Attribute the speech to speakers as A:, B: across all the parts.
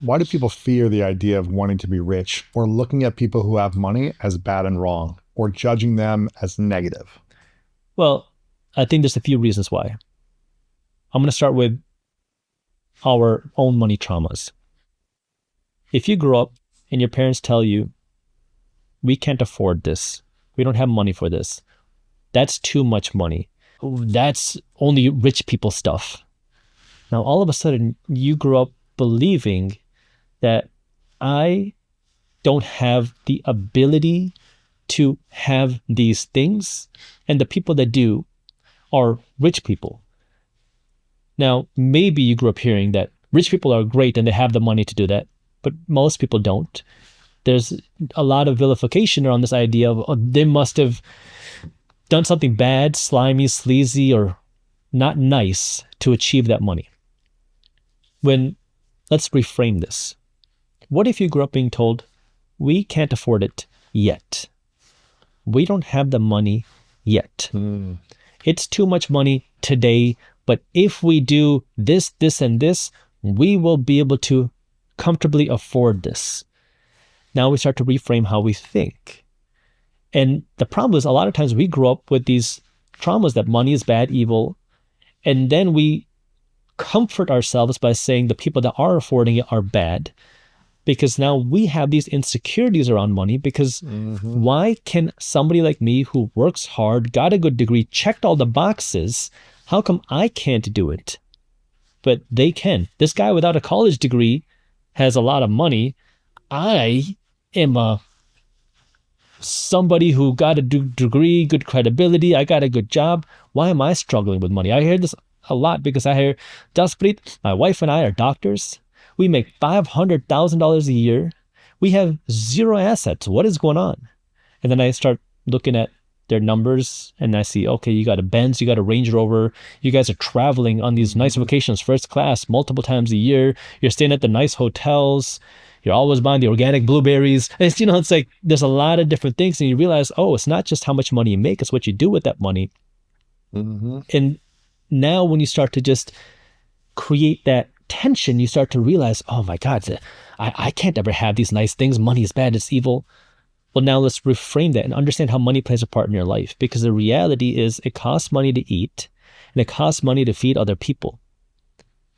A: Why do people fear the idea of wanting to be rich or looking at people who have money as bad and wrong or judging them as negative?
B: Well, I think there's a few reasons why. I'm going to start with our own money traumas. If you grow up and your parents tell you, we can't afford this, we don't have money for this, that's too much money, that's only rich people stuff. Now, all of a sudden, you grow up believing that I don't have the ability to have these things, and the people that do are rich people. Now, maybe you grew up hearing that rich people are great and they have the money to do that, but most people don't. There's a lot of vilification around this idea of, oh, they must have done something bad, slimy, sleazy, or not nice to achieve that money. Let's reframe this. What if you grew up being told, we can't afford it yet. We don't have the money yet. It's too much money today, but if we do this, this, and this, we will be able to comfortably afford this. Now we start to reframe how we think. And the problem is a lot of times we grow up with these traumas that money is bad, evil, and then we comfort ourselves by saying the people that are affording it are bad, because now we have these insecurities around money because why can somebody like me who works hard, got a good degree, checked all the boxes, how come I can't do it? But they can. This guy without a college degree has a lot of money. I am somebody who got a degree, good credibility, I got a good job. Why am I struggling with money? I hear this a lot because I hear, Jaspreet, my wife and I are doctors. We make $500,000 a year. We have zero assets. What is going on? And then I start looking at their numbers and I see, okay, you got a Benz, you got a Range Rover. You guys are traveling on these nice vacations, first class, multiple times a year. You're staying at the nice hotels. You're always buying the organic blueberries. And it's like there's a lot of different things. And you realize, oh, it's not just how much money you make, it's what you do with that money. And now when you start to just create that tension, you start to realize, oh my God, I can't ever have these nice things. Money is bad, it's evil. Well, now let's reframe that and understand how money plays a part in your life, because the reality is it costs money to eat and it costs money to feed other people.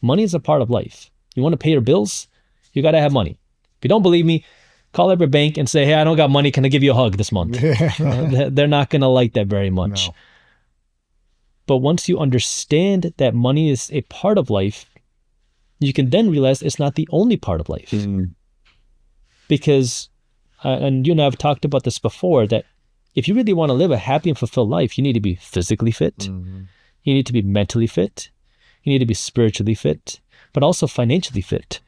B: Money is a part of life. You want to pay your bills? You got to have money. If you don't believe me, call up your bank and say, hey, I don't got money. Can I give you a hug this month? They're not going to like that very much.
A: No.
B: But once you understand that money is a part of life, you can then realize it's not the only part of life. Because, and you and I have talked about this before, that if you really want to live a happy and fulfilled life, you need to be physically fit. You need to be mentally fit. You need to be spiritually fit, but also financially fit.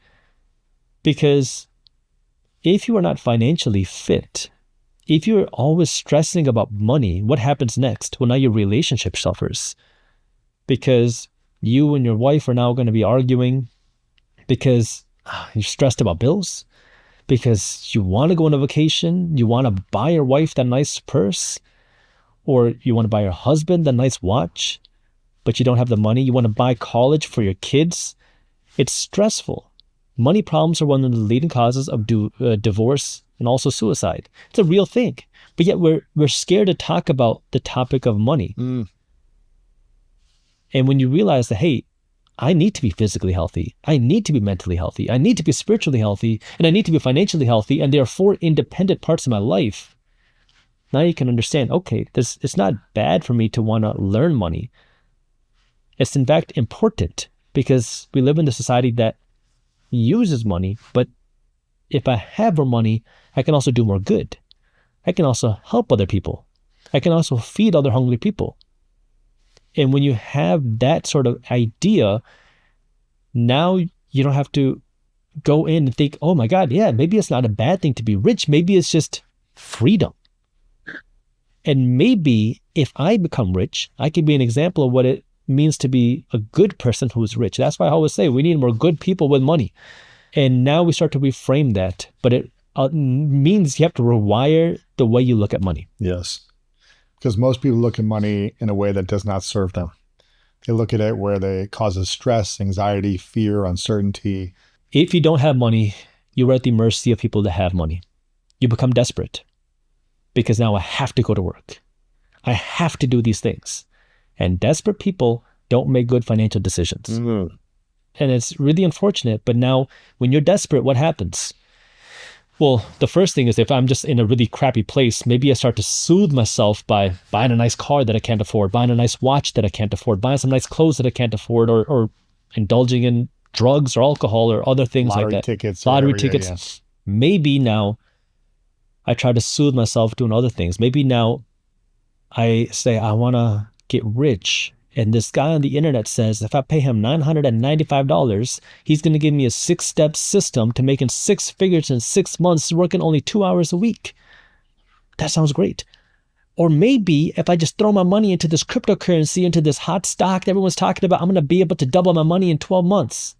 B: Because if you are not financially fit, if you're always stressing about money, what happens next? Well, now your relationship suffers because you and your wife are now going to be arguing because you're stressed about bills, because you want to go on a vacation, you want to buy your wife that nice purse, or you want to buy your husband that nice watch, but you don't have the money. You want to buy college for your kids. It's stressful. Money problems are one of the leading causes of divorce and also suicide. It's a real thing. But yet we're scared to talk about the topic of money. And when you realize that, hey, I need to be physically healthy, I need to be mentally healthy, I need to be spiritually healthy, and I need to be financially healthy, and there are 4 independent parts of my life, now you can understand, okay, it's not bad for me to want to learn money. It's in fact important, because we live in a society that uses money, but if I have more money, I can also do more good. I can also help other people. I can also feed other hungry people. And when you have that sort of idea, now you don't have to go in and think, oh my God, yeah, maybe it's not a bad thing to be rich. Maybe it's just freedom. And maybe if I become rich, I can be an example of what it means to be a good person who is rich. That's why I always say we need more good people with money. And now we start to reframe that, but it means you have to rewire the way you look at money.
A: Yes. Because most people look at money in a way that does not serve them. They look at it where it causes stress, anxiety, fear, uncertainty.
B: If you don't have money, you're at the mercy of people that have money. You become desperate because now I have to go to work. I have to do these things. And desperate people don't make good financial decisions.
A: Mm-hmm.
B: And it's really unfortunate. But now when you're desperate, what happens? Well, the first thing is if I'm just in a really crappy place, maybe I start to soothe myself by buying a nice car that I can't afford, buying a nice watch that I can't afford, buying some nice clothes that I can't afford, or indulging in drugs or alcohol or other things
A: Lottery
B: like that.
A: tickets.
B: Lottery
A: whatever,
B: tickets.
A: yeah.
B: Maybe now I try to soothe myself doing other things. Maybe now I say I want to get rich. And this guy on the internet says if I pay him $995, he's going to give me a 6-step system to making 6 figures in 6 months, working only 2 hours a week. That sounds great. Or maybe if I just throw my money into this cryptocurrency, into this hot stock that everyone's talking about, I'm going to be able to double my money in 12 months.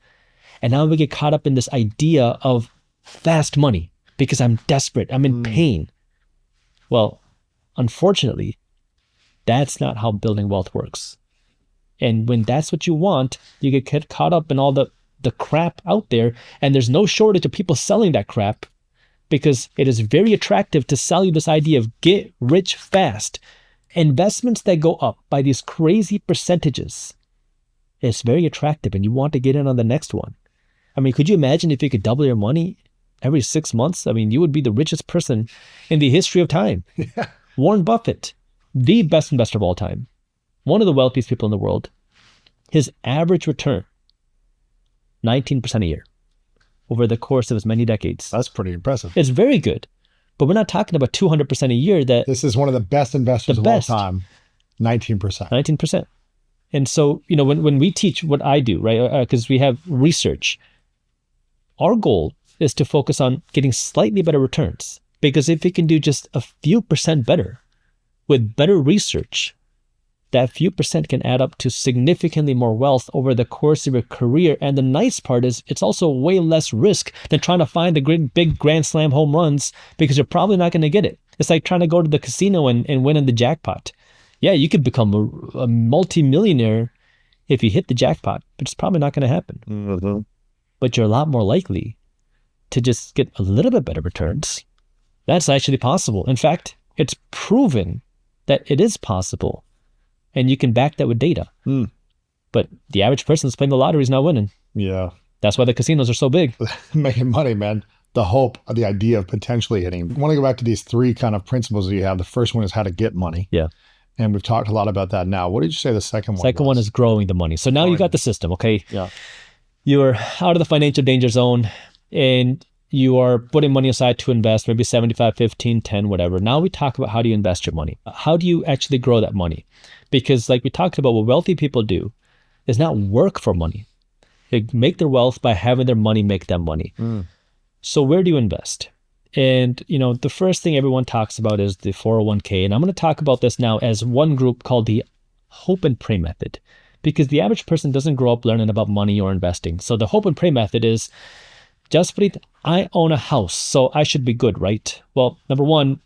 B: And now we get caught up in this idea of fast money because I'm desperate. I'm in pain. Well, unfortunately, that's not how building wealth works. And when that's what you want, you get caught up in all the crap out there. And there's no shortage of people selling that crap because it is very attractive to sell you this idea of get rich fast. Investments that go up by these crazy percentages. It's very attractive and you want to get in on the next one. I mean, could you imagine if you could double your money every 6 months? I mean, you would be the richest person in the history of time.
A: Yeah.
B: Warren Buffett, the best investor of all time. One of the wealthiest people in the world, his average return, 19% a year over the course of his many decades.
A: That's pretty impressive.
B: It's very good, but we're not talking about 200% a year.
A: This is one of the best investors of all time, 19%.
B: 19%. And so, you know, when we teach what I do, right, because we have research, our goal is to focus on getting slightly better returns. Because if we can do just a few percent better with better research, that few percent can add up to significantly more wealth over the course of your career. And the nice part is it's also way less risk than trying to find the great big grand slam home runs because you're probably not going to get it. It's like trying to go to the casino and win in the jackpot. Yeah, you could become a multimillionaire if you hit the jackpot, but it's probably not going to happen.
A: Mm-hmm.
B: But you're a lot more likely to just get a little bit better returns. That's actually possible. In fact, it's proven that it is possible. And you can back that with data. But the average person that's playing the lottery is not winning.
A: Yeah.
B: That's why the casinos are so big.
A: Making money, man. The hope, the idea of potentially hitting. I want to go back to these 3 kind of principles that you have. The first one is how to get money.
B: Yeah.
A: And we've talked a lot about that now. What did you say the second one
B: Second
A: was?
B: one is growing the money. So now you got the system, okay?
A: Yeah.
B: You're out of the financial danger zone and you are putting money aside to invest, maybe 75, 15, 10, whatever. Now we talk about how do you invest your money? How do you actually grow that money? Because like we talked about, what wealthy people do is not work for money. They make their wealth by having their money make them money. So where do you invest? And, you know, the first thing everyone talks about is the 401k. And I'm going to talk about this now as one group called the hope and pray method, because the average person doesn't grow up learning about money or investing. So the hope and pray method is, Jaspreet, I own a house, so I should be good, right? Well, number one,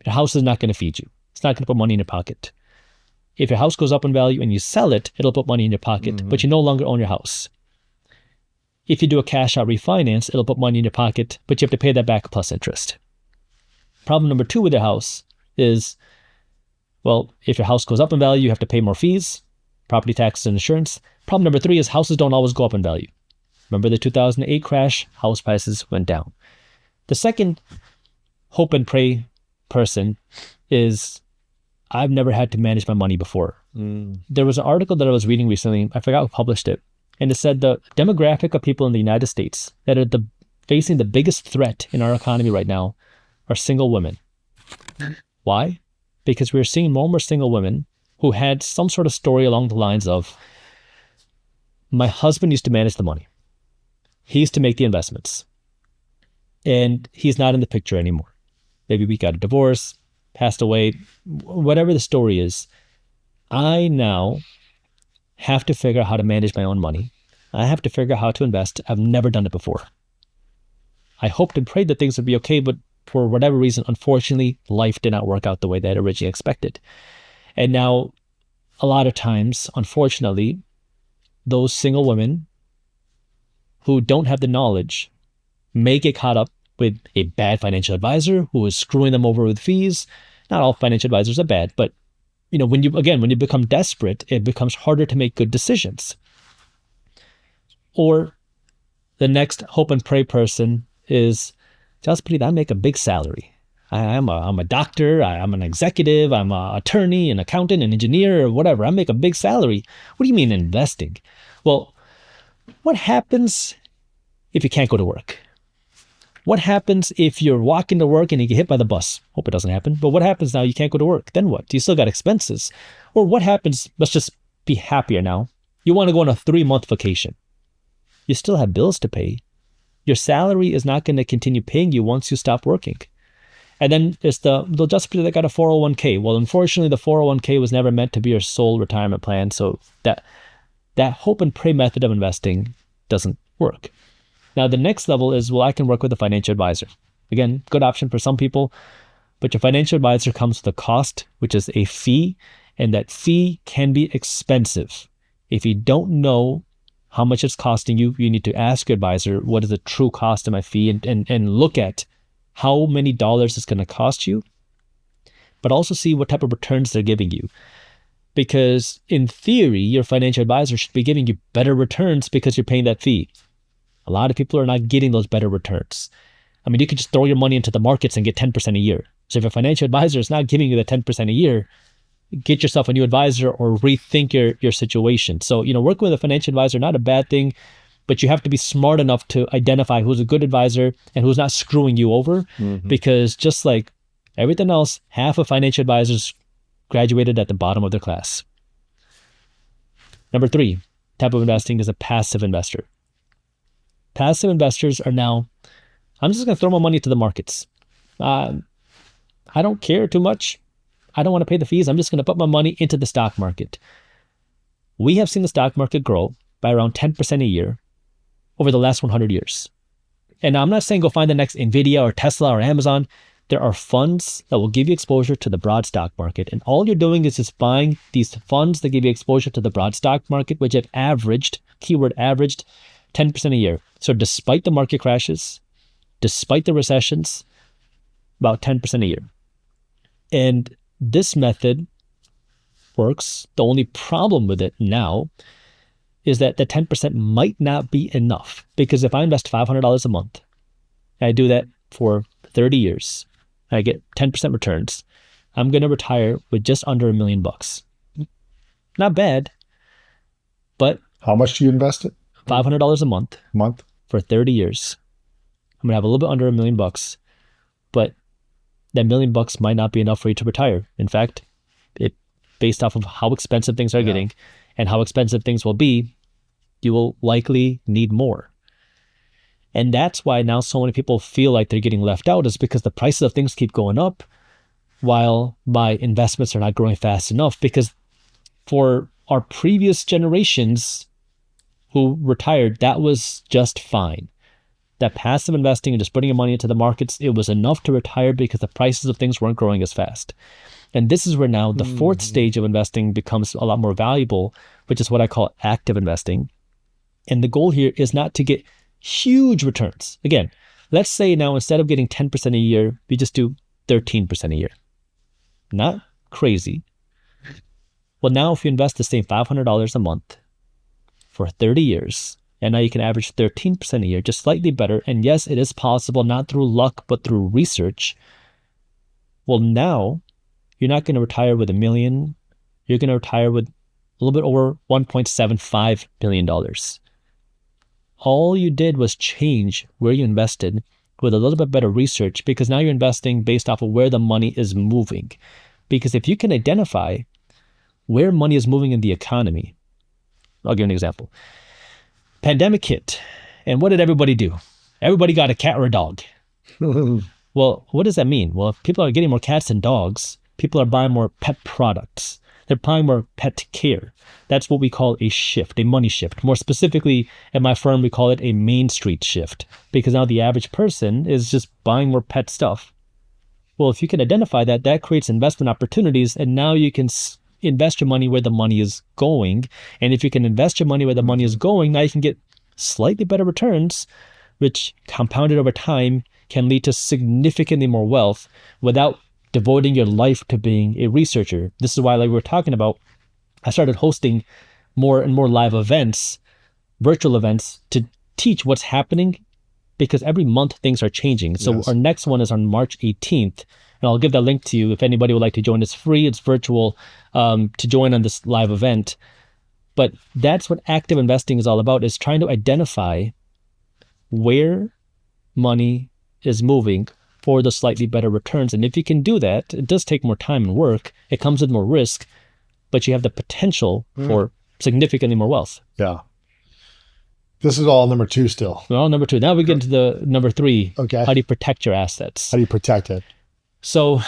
B: your house is not going to feed you. It's not going to put money in your pocket. If your house goes up in value and you sell it, it'll put money in your pocket, but you no longer own your house. If you do a cash out refinance, it'll put money in your pocket, but you have to pay that back plus interest. Problem number 2 with your house is, well, if your house goes up in value, you have to pay more fees, property taxes and insurance. Problem number 3 is houses don't always go up in value. Remember the 2008 crash, house prices went down. The second hope and pray person is, I've never had to manage my money before. There was an article that I was reading recently, I forgot who published it, and it said the demographic of people in the United States that are facing the biggest threat in our economy right now are single women. Why? Because we're seeing more and more single women who had some sort of story along the lines of, my husband used to manage the money. He used to make the investments. And he's not in the picture anymore. Maybe we got a divorce, passed away, whatever the story is. I now have to figure out how to manage my own money. I have to figure out how to invest. I've never done it before. I hoped and prayed that things would be okay, but for whatever reason, unfortunately, life did not work out the way that I originally expected. And now, a lot of times, unfortunately, those single women who don't have the knowledge may get caught up with a bad financial advisor who is screwing them over with fees. Not all financial advisors are bad, but when you become desperate, it becomes harder to make good decisions. Or the next hope and pray person is, Jaspreet, I make a big salary. I'm a doctor, I'm an executive, I'm an attorney, an accountant, an engineer, or whatever. I make a big salary. What do you mean investing? Well, what happens if you can't go to work? What happens if you're walking to work and you get hit by the bus? Hope it doesn't happen. But what happens now? You can't go to work. Then what? You still got expenses. Or what happens? Let's just be happier now. You want to go on a 3-month vacation. You still have bills to pay. Your salary is not going to continue paying you once you stop working. And then there's the Jaspreet that got a 401k. Well, unfortunately, the 401k was never meant to be your sole retirement plan. So that hope and pray method of investing doesn't work. Now, the next level is, I can work with a financial advisor. Again, good option for some people, but your financial advisor comes with a cost, which is a fee, and that fee can be expensive. If you don't know how much it's costing you, you need to ask your advisor, what is the true cost of my fee, and look at how many dollars it's going to cost you, but also see what type of returns they're giving you. Because in theory, your financial advisor should be giving you better returns because you're paying that fee. A lot of people are not getting those better returns. I mean, you could just throw your money into the markets and get 10% a year. So if a financial advisor is not giving you the 10% a year, get yourself a new advisor or rethink your situation. So, working with a financial advisor, not a bad thing, but you have to be smart enough to identify who's a good advisor and who's not screwing you over. Mm-hmm. Because just like everything else, half of financial advisors graduated at the bottom of their class. Number 3 type of investing is a passive investor. Passive investors are now, I'm just going to throw my money to the markets. I don't care too much. I don't want to pay the fees. I'm just going to put my money into the stock market. We have seen the stock market grow by around 10% a year over the last 100 years. And I'm not saying go find the next Nvidia or Tesla or Amazon. There are funds that will give you exposure to the broad stock market. And all you're doing is just buying these funds that give you exposure to the broad stock market, which have averaged, keyword averaged, 10% a year. So despite the market crashes, despite the recessions, about 10% a year. And this method works. The only problem with it now is that the 10% might not be enough. Because if I invest $500 a month, I do that for 30 years, I get 10% returns, I'm going to retire with just under $1 million. Not bad, but
A: how much do you invest it?
B: $500 a month for 30 years. I'm going to have a little bit under $1 million, but that $1 million might not be enough for you to retire. In fact, based off of how expensive things are getting and how expensive things will be, you will likely need more. And that's why now so many people feel like they're getting left out, is because the prices of things keep going up while my investments are not growing fast enough. Because for our previous generations who retired, that was just fine. That passive investing and just putting your money into the markets, it was enough to retire because the prices of things weren't growing as fast. And this is where now the fourth stage of investing becomes a lot more valuable, which is what I call active investing. And the goal here is not to get huge returns. Again, let's say now instead of getting 10% a year, we just do 13% a year. Not crazy. Well, now if you invest the same $500 a month for 30 years, and now you can average 13% a year, just slightly better. And yes, it is possible, not through luck, but through research. Well, now you're not going to retire with $1 million. You're going to retire with a little bit over $1.75 billion. All you did was change where you invested with a little bit better research, because now you're investing based off of where the money is moving. Because if you can identify where money is moving in the economy, I'll give you an example. Pandemic hit, and what did everybody do? Everybody got a cat or a dog. Well, what does that mean? Well, if people are getting more cats than dogs, people are buying more pet products. They're buying more pet care. That's what we call a shift, a money shift. More specifically, at my firm, we call it a Main Street shift, because now the average person is just buying more pet stuff. Well, if you can identify that, that creates investment opportunities, and now you can invest your money where the money is going. And if you can invest your money where the money is going, now you can get slightly better returns, which compounded over time can lead to significantly more wealth without devoting your life to being a researcher. This is why, like we were talking about, I started hosting more and more live events, virtual events, to teach what's happening, because every month things are changing. So
A: Yes.
B: our next one is on March 18th. And I'll give that link to you if anybody would like to join. It's free, it's virtual, to join on this live event. But that's what active investing is all about, is trying to identify where money is moving for the slightly better returns. And if you can do that, it does take more time and work. It comes with more risk, but you have the potential for significantly more wealth.
A: Yeah. This is all number 2 still.
B: Well, number 2. Now we get into the number 3.
A: Okay.
B: How do you protect your assets?
A: How do you protect it?
B: So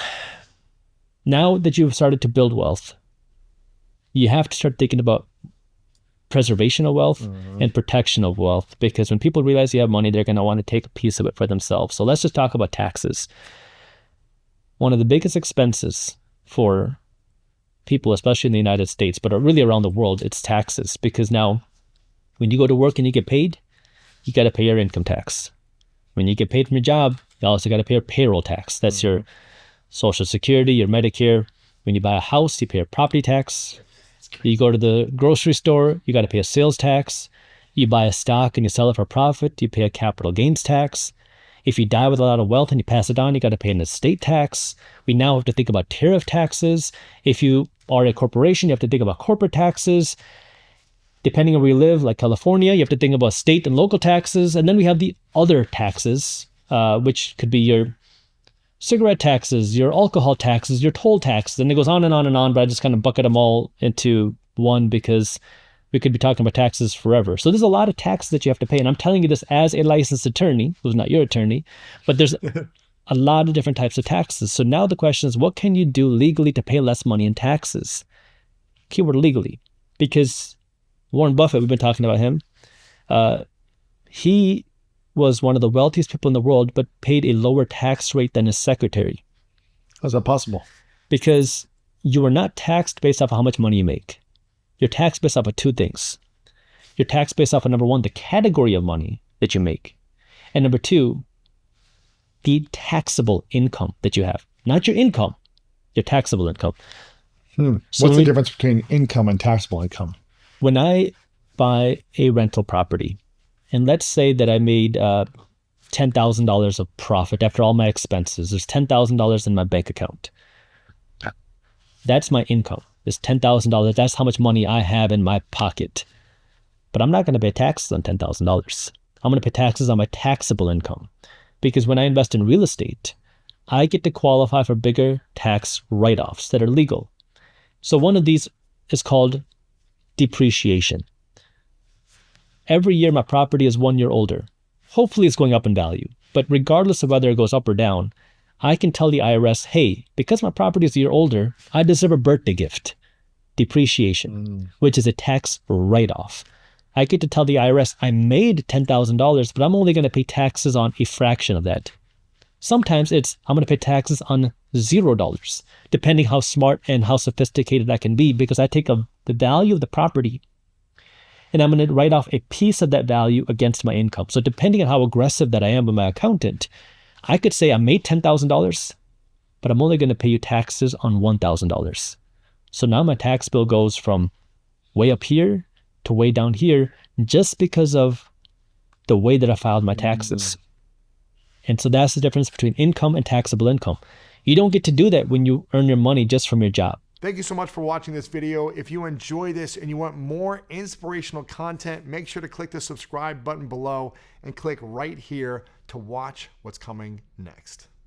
B: now that you've started to build wealth, you have to start thinking about preservation of wealth and protection of wealth, because when people realize you have money, they're going to want to take a piece of it for themselves. So let's just talk about taxes. One of the biggest expenses for people, especially in the United States, but really around the world, it's taxes. Because now when you go to work and you get paid, you got to pay your income tax. When you get paid from your job, you also got to pay your payroll tax. That's your Social Security, your Medicare. When you buy a house, you pay a property tax. You go to the grocery store, you got to pay a sales tax. You buy a stock and you sell it for profit, you pay a capital gains tax. If you die with a lot of wealth and you pass it on, you got to pay an estate tax. We now have to think about tariff taxes. If you are a corporation, you have to think about corporate taxes. Depending on where you live, like California, you have to think about state and local taxes. And then we have the other taxes, which could be your cigarette taxes, your alcohol taxes, your toll taxes, and it goes on and on and on, but I just kind of bucket them all into one because we could be talking about taxes forever. So there's a lot of taxes that you have to pay, and I'm telling you this as a licensed attorney, who's not your attorney, but there's a lot of different types of taxes. So now the question is, what can you do legally to pay less money in taxes? Keyword legally, because Warren Buffett, we've been talking about him, he was one of the wealthiest people in the world, but paid a lower tax rate than his secretary.
A: How's that possible?
B: Because you are not taxed based off of how much money you make. You're taxed based off of 2 things. You're taxed based off of, number 1, the category of money that you make. And number 2, the taxable income that you have. Not your income, your taxable income. So
A: What's the difference between income and taxable income?
B: When I buy a rental property, and let's say that I made $10,000 of profit after all my expenses. There's $10,000 in my bank account. That's my income. It's $10,000. That's how much money I have in my pocket. But I'm not going to pay taxes on $10,000. I'm going to pay taxes on my taxable income. Because when I invest in real estate, I get to qualify for bigger tax write-offs that are legal. So one of these is called depreciation. Every year my property is 1 year older. Hopefully it's going up in value. But regardless of whether it goes up or down, I can tell the IRS, hey, because my property is a year older, I deserve a birthday gift. Depreciation, which is a tax write-off. I get to tell the IRS I made $10,000, but I'm only going to pay taxes on a fraction of that. Sometimes it's I'm going to pay taxes on $0, depending how smart and how sophisticated I can be, because I take the value of the property and I'm going to write off a piece of that value against my income. So depending on how aggressive that I am with my accountant, I could say I made $10,000, but I'm only going to pay you taxes on $1,000. So now my tax bill goes from way up here to way down here just because of the way that I filed my taxes. And so that's the difference between income and taxable income. You don't get to do that when you earn your money just from your job.
C: Thank you so much for watching this video. If you enjoy this and you want more inspirational content, make sure to click the subscribe button below and click right here to watch what's coming next.